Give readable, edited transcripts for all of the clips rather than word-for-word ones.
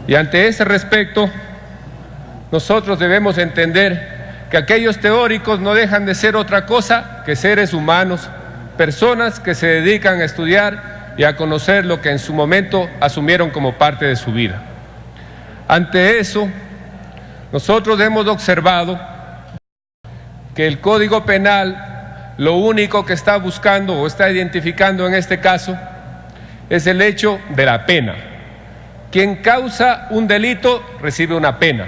Y ante ese respecto, nosotros debemos entender que aquellos teóricos no dejan de ser otra cosa que seres humanos, personas que se dedican a estudiar y a conocer lo que en su momento asumieron como parte de su vida. Ante eso, nosotros hemos observado que el Código Penal lo único que está buscando o está identificando en este caso es el hecho de la pena. Quien causa un delito recibe una pena.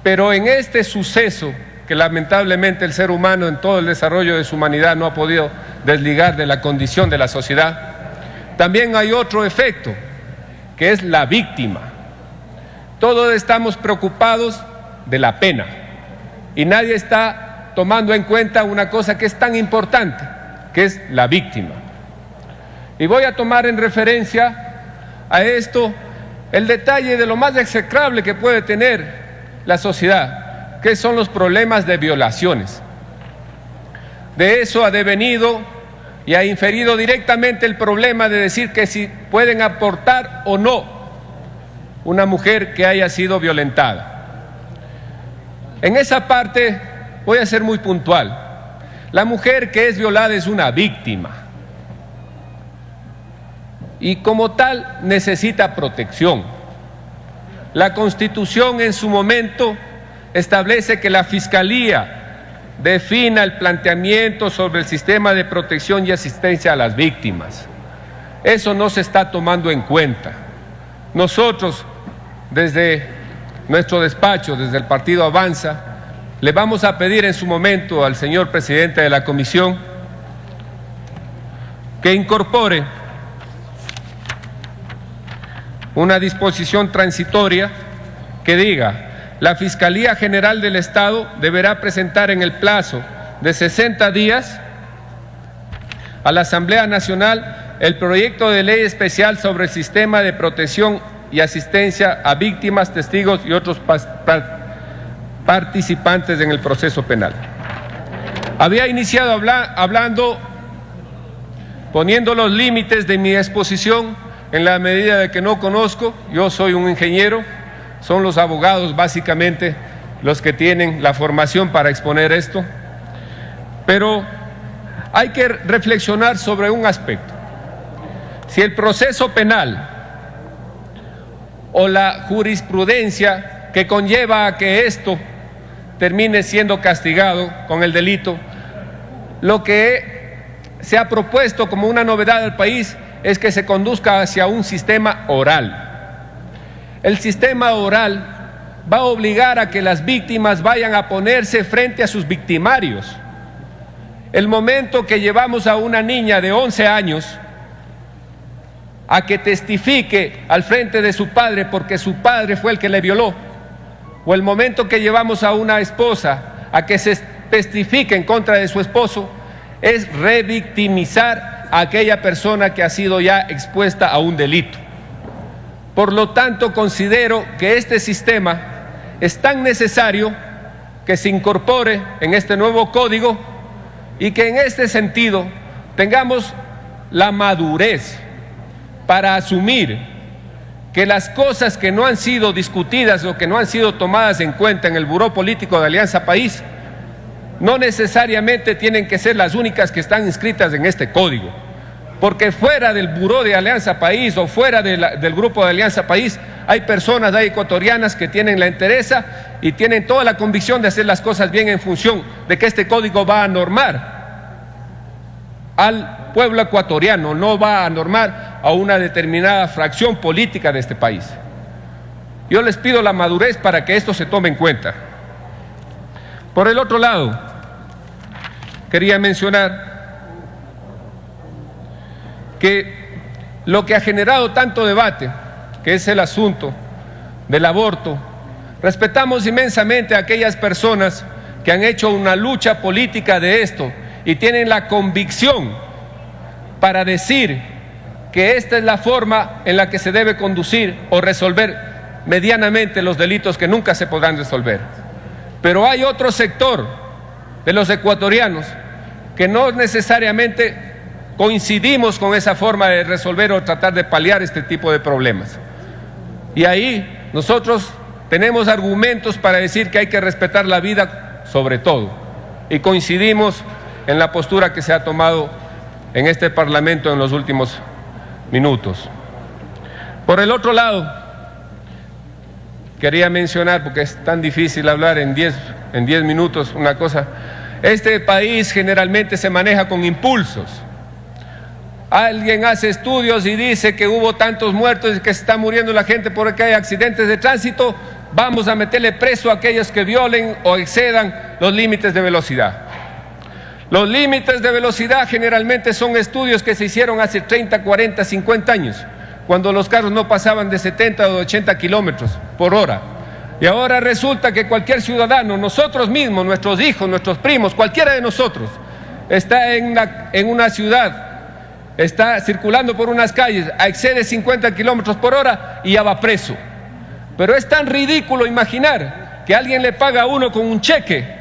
Pero en este suceso, que lamentablemente el ser humano en todo el desarrollo de su humanidad no ha podido desligar de la condición de la sociedad, también hay otro efecto, que es la víctima. Todos estamos preocupados de la pena y nadie está tomando en cuenta una cosa que es tan importante, que es la víctima. Y voy a tomar en referencia a esto el detalle de lo más execrable que puede tener la sociedad, que son los problemas de violaciones. De eso ha devenido y ha inferido directamente el problema de decir que si pueden aportar o no una mujer que haya sido violentada. En esa parte voy a ser muy puntual. La mujer que es violada es una víctima y como tal necesita protección. La Constitución en su momento establece que la Fiscalía defina el planteamiento sobre el sistema de protección y asistencia a las víctimas. Eso no se está tomando en cuenta. Nosotros, desde nuestro despacho, desde el Partido Avanza, le vamos a pedir en su momento al señor presidente de la Comisión que incorpore una disposición transitoria que diga: la Fiscalía General del Estado deberá presentar en el plazo de 60 días a la Asamblea Nacional el proyecto de ley especial sobre el sistema de protección y asistencia a víctimas, testigos y otros participantes en el proceso penal. Había iniciado hablando, poniendo los límites de mi exposición en la medida de que no conozco. Yo soy un ingeniero, son los abogados básicamente los que tienen la formación para exponer esto, pero hay que reflexionar sobre un aspecto. Si el proceso penal o la jurisprudencia que conlleva a que esto termine siendo castigado con el delito, lo que se ha propuesto como una novedad al país es que se conduzca hacia un sistema oral. El sistema oral va a obligar a que las víctimas vayan a ponerse frente a sus victimarios. El momento que llevamos a una niña de 11 años a que testifique al frente de su padre porque su padre fue el que le violó, o el momento que llevamos a una esposa a que se testifique en contra de su esposo, es revictimizar a aquella persona que ha sido ya expuesta a un delito. Por lo tanto, considero que este sistema es tan necesario que se incorpore en este nuevo código y que en este sentido tengamos la madurez para asumir que las cosas que no han sido discutidas o que no han sido tomadas en cuenta en el Buró Político de Alianza País no necesariamente tienen que ser las únicas que están inscritas en este código, porque fuera del Buró de Alianza País o fuera del Grupo de Alianza País hay personas, hay ecuatorianas que tienen la entereza y tienen toda la convicción de hacer las cosas bien en función de que este código va a normar al pueblo ecuatoriano, no va a normar a una determinada fracción política de este país. Yo les pido la madurez para que esto se tome en cuenta. Por el otro lado, quería mencionar que lo que ha generado tanto debate, que es el asunto del aborto, respetamos inmensamente a aquellas personas que han hecho una lucha política de esto y tienen la convicción para decir que esta es la forma en la que se debe conducir o resolver medianamente los delitos que nunca se podrán resolver. Pero hay otro sector de los ecuatorianos que no necesariamente coincidimos con esa forma de resolver o tratar de paliar este tipo de problemas. Y ahí nosotros tenemos argumentos para decir que hay que respetar la vida sobre todo. Y coincidimos en la postura que se ha tomado en este Parlamento en los últimos minutos. Por el otro lado, quería mencionar, porque es tan difícil hablar en 10 minutos, una cosa. Este país generalmente se maneja con impulsos. Alguien hace estudios y dice que hubo tantos muertos y que se está muriendo la gente porque hay accidentes de tránsito, vamos a meterle preso a aquellos que violen o excedan los límites de velocidad. Los límites de velocidad generalmente son estudios que se hicieron hace 30, 40, 50 años, cuando los carros no pasaban de 70 o 80 kilómetros por hora. Y ahora resulta que cualquier ciudadano, nosotros mismos, nuestros hijos, nuestros primos, cualquiera de nosotros, está en una ciudad, está circulando por unas calles, excede 50 kilómetros por hora y ya va preso. Pero es tan ridículo imaginar que alguien le paga a uno con un cheque,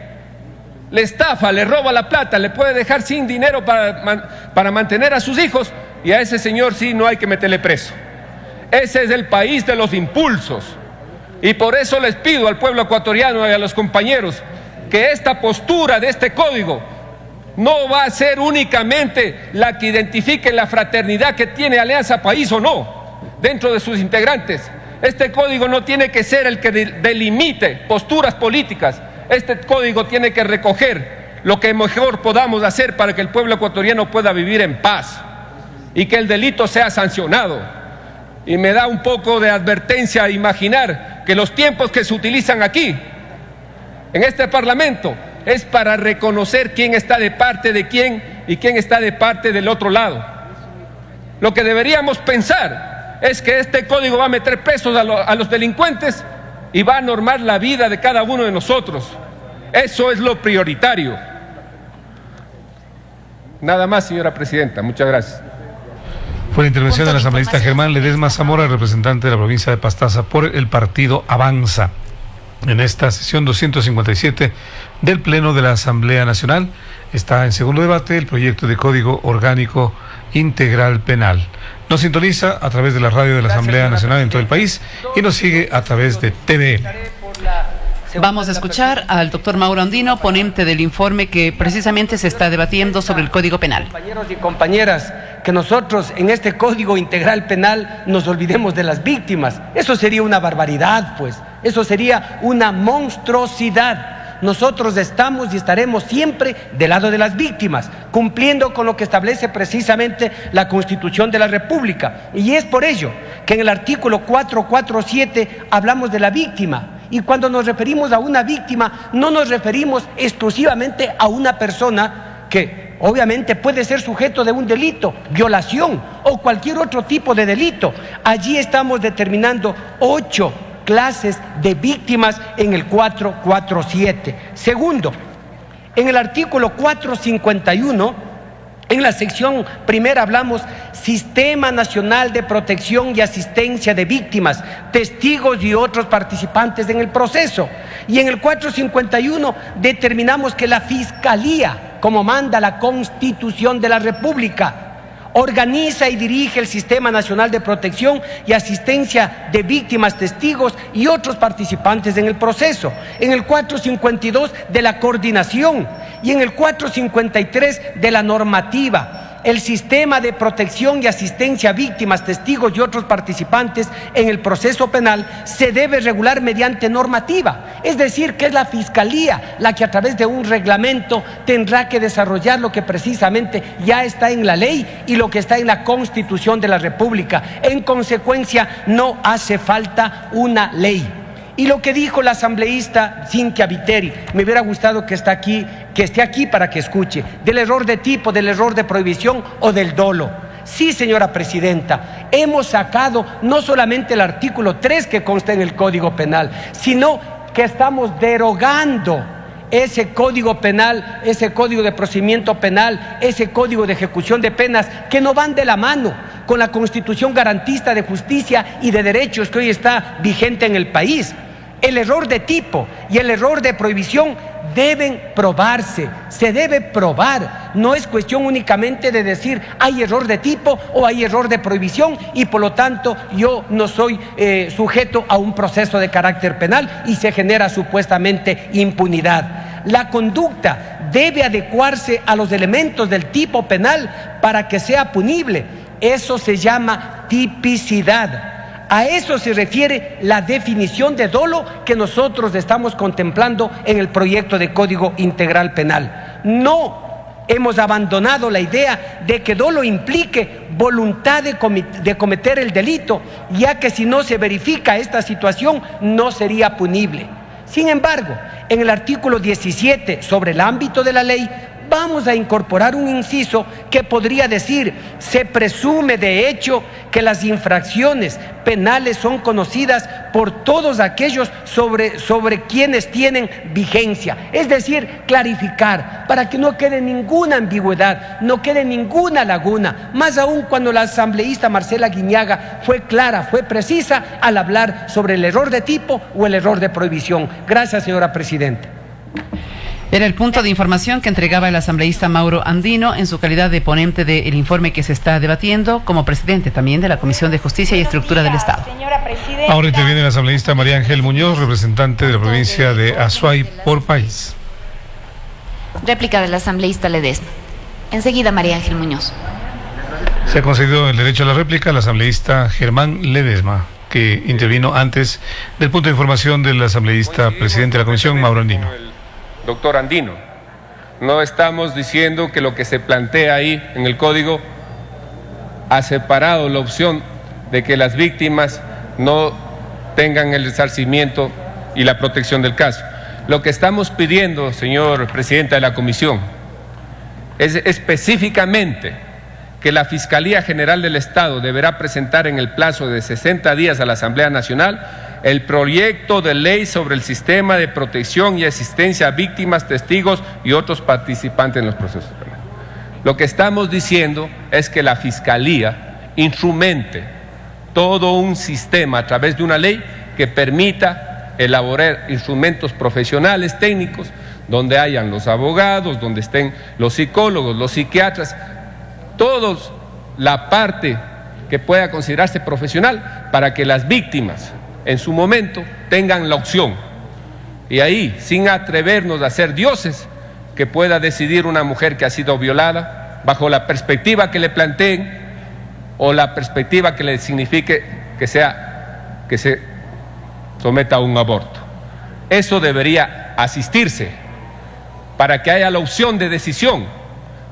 le estafa, le roba la plata, le puede dejar sin dinero para mantener a sus hijos, y a ese señor sí no hay que meterle preso. Ese es el país de los impulsos. Y por eso les pido al pueblo ecuatoriano y a los compañeros que esta postura de este código no va a ser únicamente la que identifique la fraternidad que tiene Alianza País o no dentro de sus integrantes. Este código no tiene que ser el que delimite posturas políticas. Este código tiene que recoger lo que mejor podamos hacer para que el pueblo ecuatoriano pueda vivir en paz y que el delito sea sancionado. Y me da un poco de advertencia imaginar que los tiempos que se utilizan aquí, en este Parlamento, es para reconocer quién está de parte de quién y quién está de parte del otro lado. Lo que deberíamos pensar es que este código va a meter presos a los delincuentes y va a normar la vida de cada uno de nosotros. Eso es lo prioritario. Nada más, señora presidenta. Muchas gracias. Fue la intervención del asambleísta Germán Ledesma Zamora, representante de la provincia de Pastaza por el partido Avanza, en esta sesión 257 del Pleno de la Asamblea Nacional. Está en segundo debate el proyecto de Código Orgánico Integral Penal. Nos sintoniza a través de la radio de la Asamblea Nacional en todo el país y nos sigue a través de TVN. Vamos a escuchar al doctor Mauro Andino, ponente del informe que precisamente se está debatiendo sobre el Código Penal. Compañeros y compañeras, que nosotros en este Código Integral Penal nos olvidemos de las víctimas. Eso sería una barbaridad, pues. Eso sería una monstruosidad. Nosotros estamos y estaremos siempre del lado de las víctimas, cumpliendo con lo que establece precisamente la Constitución de la República. Y es por ello que en el artículo 447 hablamos de la víctima. Y cuando nos referimos a una víctima, no nos referimos exclusivamente a una persona que obviamente puede ser sujeto de un delito, violación o cualquier otro tipo de delito. Allí estamos determinando 8 clases de víctimas en el 447. Segundo, en el artículo 451, en la sección primera hablamos Sistema Nacional de Protección y Asistencia de Víctimas, testigos y otros participantes en el proceso. Y en el 451 determinamos que la Fiscalía, como manda la Constitución de la República, organiza y dirige el Sistema Nacional de Protección y Asistencia de Víctimas, testigos y otros participantes en el proceso. En el 452 de la coordinación y en el 453 de la normativa. El sistema de protección y asistencia a víctimas, testigos y otros participantes en el proceso penal se debe regular mediante normativa. Es decir, que es la Fiscalía la que a través de un reglamento tendrá que desarrollar lo que precisamente ya está en la ley y lo que está en la Constitución de la República. En consecuencia, no hace falta una ley. Y lo que dijo la asambleísta Cynthia Viteri, me hubiera gustado que esté aquí para que escuche, del error de tipo, del error de prohibición o del dolo. Sí, señora presidenta, hemos sacado no solamente el artículo 3 que consta en el Código Penal, sino que estamos derogando ese Código Penal, ese Código de Procedimiento Penal, ese Código de Ejecución de Penas, que no van de la mano con la Constitución garantista de justicia y de derechos que hoy está vigente en el país. El error de tipo y el error de prohibición deben probarse, se debe probar. No es cuestión únicamente de decir hay error de tipo o hay error de prohibición y por lo tanto yo no soy sujeto a un proceso de carácter penal y se genera supuestamente impunidad. La conducta debe adecuarse a los elementos del tipo penal para que sea punible. Eso se llama tipicidad. A eso se refiere la definición de dolo que nosotros estamos contemplando en el proyecto de Código Integral Penal. No hemos abandonado la idea de que dolo implique voluntad de cometer el delito, ya que si no se verifica esta situación no sería punible. Sin embargo, en el artículo 17 sobre el ámbito de la ley, vamos a incorporar un inciso que podría decir: se presume de hecho que las infracciones penales son conocidas por todos aquellos sobre quienes tienen vigencia. Es decir, clarificar para que no quede ninguna ambigüedad, no quede ninguna laguna, más aún cuando la asambleísta Marcela Guiñaga fue clara, fue precisa al hablar sobre el error de tipo o el error de prohibición. Gracias, señora presidenta. Era el punto de información que entregaba el asambleísta Mauro Andino en su calidad de ponente del informe que se está debatiendo, como presidente también de la Comisión de Justicia y Estructura del Estado. Ahora interviene el asambleísta María Ángel Muñoz, representante de la provincia de Azuay por país. Réplica del asambleísta Ledesma. Enseguida, María Ángel Muñoz. Se ha concedido el derecho a la réplica al asambleísta Germán Ledesma, que intervino antes del punto de información del asambleísta presidente de la Comisión, Mauro Andino. Doctor Andino, no estamos diciendo que lo que se plantea ahí en el código ha separado la opción de que las víctimas no tengan el resarcimiento y la protección del caso. Lo que estamos pidiendo, señor presidente de la Comisión, es específicamente que la Fiscalía General del Estado deberá presentar en el plazo de 60 días a la Asamblea Nacional el proyecto de ley sobre el sistema de protección y asistencia a víctimas, testigos y otros participantes en los procesos penales. Lo que estamos diciendo es que la Fiscalía instrumente todo un sistema a través de una ley que permita elaborar instrumentos profesionales, técnicos, donde hayan los abogados, donde estén los psicólogos, los psiquiatras, todos la parte que pueda considerarse profesional para que las víctimas en su momento tengan la opción. Y ahí, sin atrevernos a ser dioses, que pueda decidir una mujer que ha sido violada bajo la perspectiva que le planteen o la perspectiva que le signifique que se someta a un aborto. Eso debería asistirse para que haya la opción de decisión,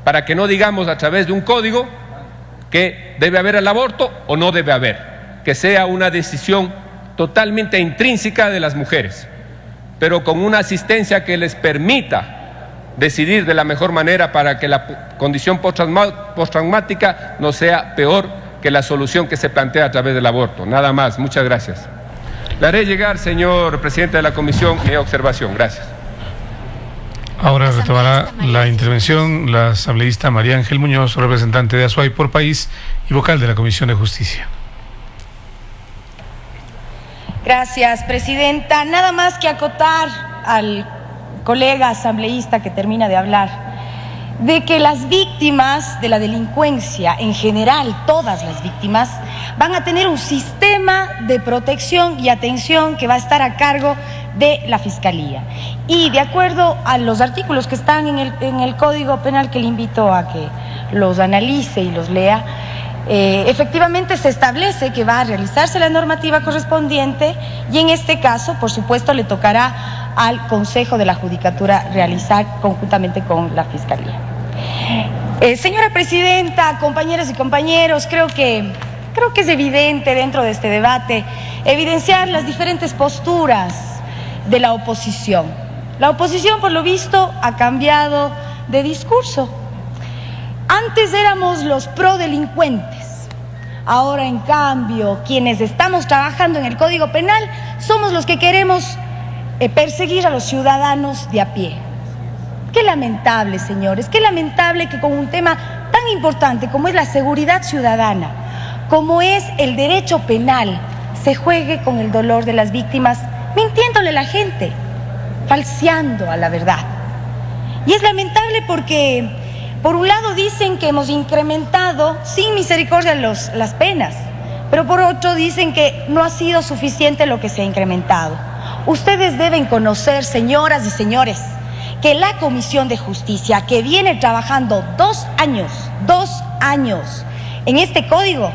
para que no digamos a través de un código que debe haber el aborto o no debe haber, que sea una decisión totalmente intrínseca de las mujeres, pero con una asistencia que les permita decidir de la mejor manera para que la condición postraumática no sea peor que la solución que se plantea a través del aborto. Nada más, muchas gracias. Le haré llegar, señor presidente de la Comisión, mi observación. Gracias. Ahora retomará la intervención la asambleísta María Ángel Muñoz, representante de Azuay por país y vocal de la Comisión de Justicia. Gracias, presidenta. Nada más que acotar al colega asambleísta que termina de hablar, de que las víctimas de la delincuencia, en general todas las víctimas, van a tener un sistema de protección y atención que va a estar a cargo de la Fiscalía. Y de acuerdo a los artículos que están en el Código Penal, que le invito a que los analice y los lea, efectivamente se establece que va a realizarse la normativa correspondiente y en este caso, por supuesto, le tocará al Consejo de la Judicatura realizar conjuntamente con la Fiscalía. Señora presidenta, compañeras y compañeros, creo que es evidente dentro de este debate evidenciar las diferentes posturas de la oposición. La oposición, por lo visto, ha cambiado de discurso. Antes éramos los prodelincuentes, ahora en cambio quienes estamos trabajando en el Código Penal somos los que queremos perseguir a los ciudadanos de a pie. Qué lamentable, señores, qué lamentable que con un tema tan importante como es la seguridad ciudadana, como es el derecho penal, se juegue con el dolor de las víctimas mintiéndole a la gente, falseando a la verdad. Y es lamentable porque, por un lado, dicen que hemos incrementado sin misericordia las penas, pero por otro dicen que no ha sido suficiente lo que se ha incrementado. Ustedes deben conocer, señoras y señores, que la Comisión de Justicia, que viene trabajando 2 años en este código,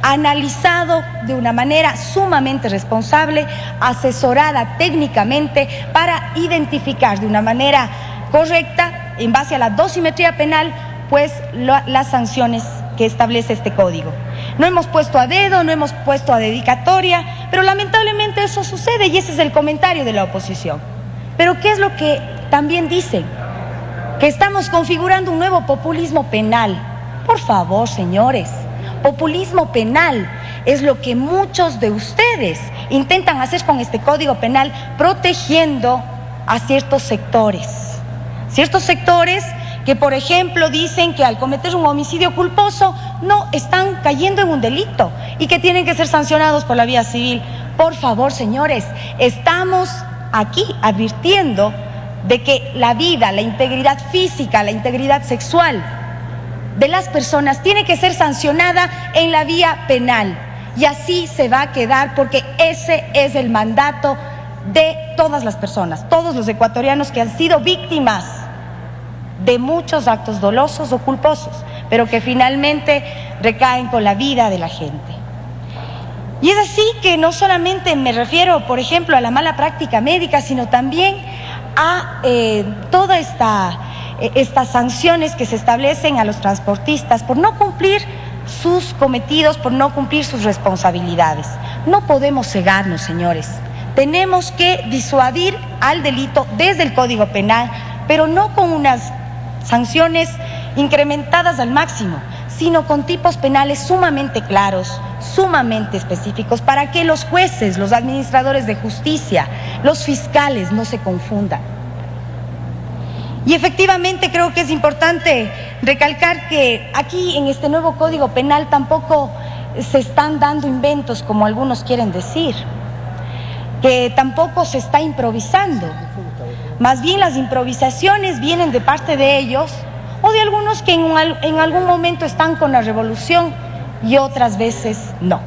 ha analizado de una manera sumamente responsable, asesorada técnicamente para identificar de una manera correcta, en base a la dosimetría penal, pues las sanciones que establece este código. No hemos puesto a dedo, no hemos puesto a dedicatoria, pero lamentablemente eso sucede y ese es el comentario de la oposición. Pero ¿qué es lo que también dicen? Que estamos configurando un nuevo populismo penal. Por favor, señores, populismo penal es lo que muchos de ustedes intentan hacer con este código penal, protegiendo a ciertos sectores. Ciertos sectores que, por ejemplo, dicen que al cometer un homicidio culposo no están cayendo en un delito y que tienen que ser sancionados por la vía civil. Por favor, señores, estamos aquí advirtiendo de que la vida, la integridad física, la integridad sexual de las personas tiene que ser sancionada en la vía penal. Y así se va a quedar porque ese es el mandato de todas las personas, todos los ecuatorianos que han sido víctimas de muchos actos dolosos o culposos, pero que finalmente recaen con la vida de la gente. Y es así que no solamente me refiero, por ejemplo, a la mala práctica médica, sino también a todas estas sanciones que se establecen a los transportistas por no cumplir sus cometidos, por no cumplir sus responsabilidades. No podemos cegarnos, señores. Tenemos que disuadir al delito desde el Código Penal, pero no con unas sanciones incrementadas al máximo, sino con tipos penales sumamente claros, sumamente específicos, para que los jueces, los administradores de justicia, los fiscales no se confundan. Y efectivamente creo que es importante recalcar que aquí en este nuevo Código Penal tampoco se están dando inventos como algunos quieren decir, que tampoco se está improvisando. Más bien las improvisaciones vienen de parte de ellos o de algunos que en algún momento están con la revolución y otras veces no.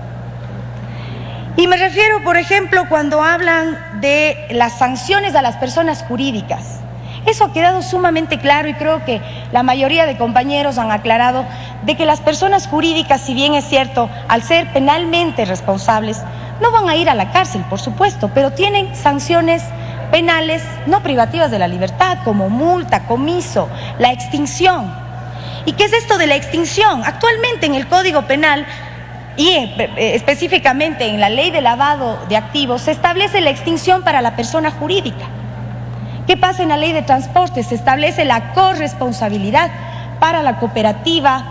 Y me refiero, por ejemplo, cuando hablan de las sanciones a las personas jurídicas. Eso ha quedado sumamente claro y creo que la mayoría de compañeros han aclarado de que las personas jurídicas, si bien es cierto, al ser penalmente responsables, no van a ir a la cárcel, por supuesto, pero tienen sanciones penales no privativas de la libertad, como multa, comiso, la extinción. ¿Y qué es esto de la extinción? Actualmente en el Código Penal y específicamente en la Ley de Lavado de Activos se establece la extinción para la persona jurídica. ¿Qué pasa en la Ley de Transporte? Se establece la corresponsabilidad para la cooperativa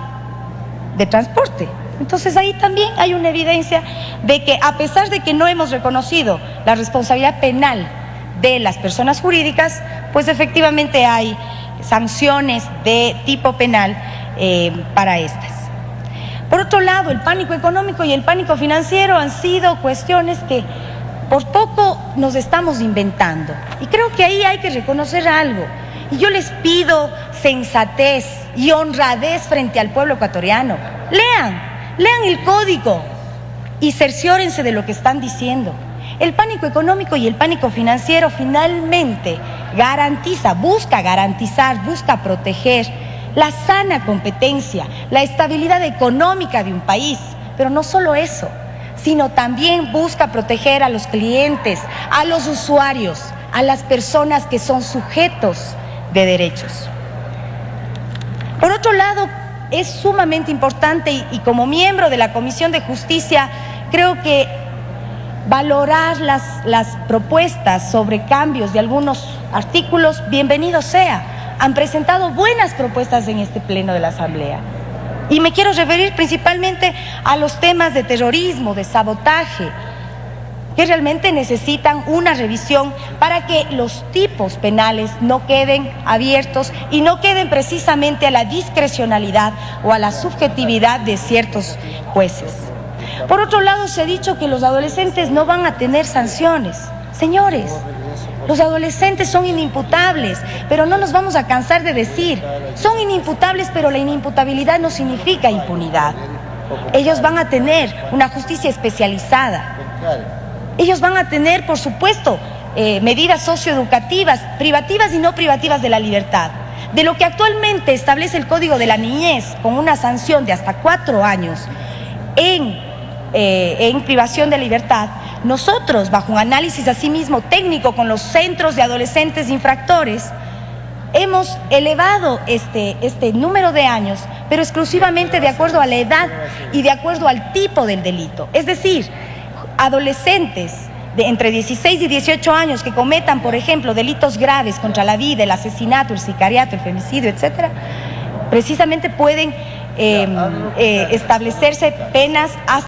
de transporte. Entonces ahí también hay una evidencia de que a pesar de que no hemos reconocido la responsabilidad penal de las personas jurídicas, pues efectivamente hay sanciones de tipo penal para estas. Por otro lado, el pánico económico y el pánico financiero han sido cuestiones que por poco nos estamos inventando. Y creo que ahí hay que reconocer algo. Y yo les pido sensatez y honradez frente al pueblo ecuatoriano. Lean el código y cerciórense de lo que están diciendo. El pánico económico y el pánico financiero finalmente busca garantizar, busca proteger la sana competencia, la estabilidad económica de un país. Pero no solo eso, sino también busca proteger a los clientes, a los usuarios, a las personas que son sujetos de derechos. Por otro lado, es sumamente importante y como miembro de la Comisión de Justicia, creo que valorar las propuestas sobre cambios de algunos artículos, bienvenido sea. Han presentado buenas propuestas en este pleno de la Asamblea. Y me quiero referir principalmente a los temas de terrorismo, de sabotaje, que realmente necesitan una revisión para que los tipos penales no queden abiertos y no queden precisamente a la discrecionalidad o a la subjetividad de ciertos jueces. Por otro lado, se ha dicho que los adolescentes no van a tener sanciones. Señores, los adolescentes son inimputables, pero no nos vamos a cansar de decir, son inimputables, pero la inimputabilidad no significa impunidad. Ellos van a tener una justicia especializada. Ellos van a tener, por supuesto, medidas socioeducativas, privativas y no privativas de la libertad. De lo que actualmente establece el Código de la Niñez, con una sanción de hasta 4 años en privación de libertad, nosotros, bajo un análisis asimismo técnico con los centros de adolescentes infractores, hemos elevado este número de años, pero exclusivamente de acuerdo a la edad y de acuerdo al tipo del delito. Es decir, adolescentes de entre 16 y 18 años que cometan, por ejemplo, delitos graves contra la vida, el asesinato, el sicariato, el femicidio, etcétera, precisamente pueden establecerse penas hasta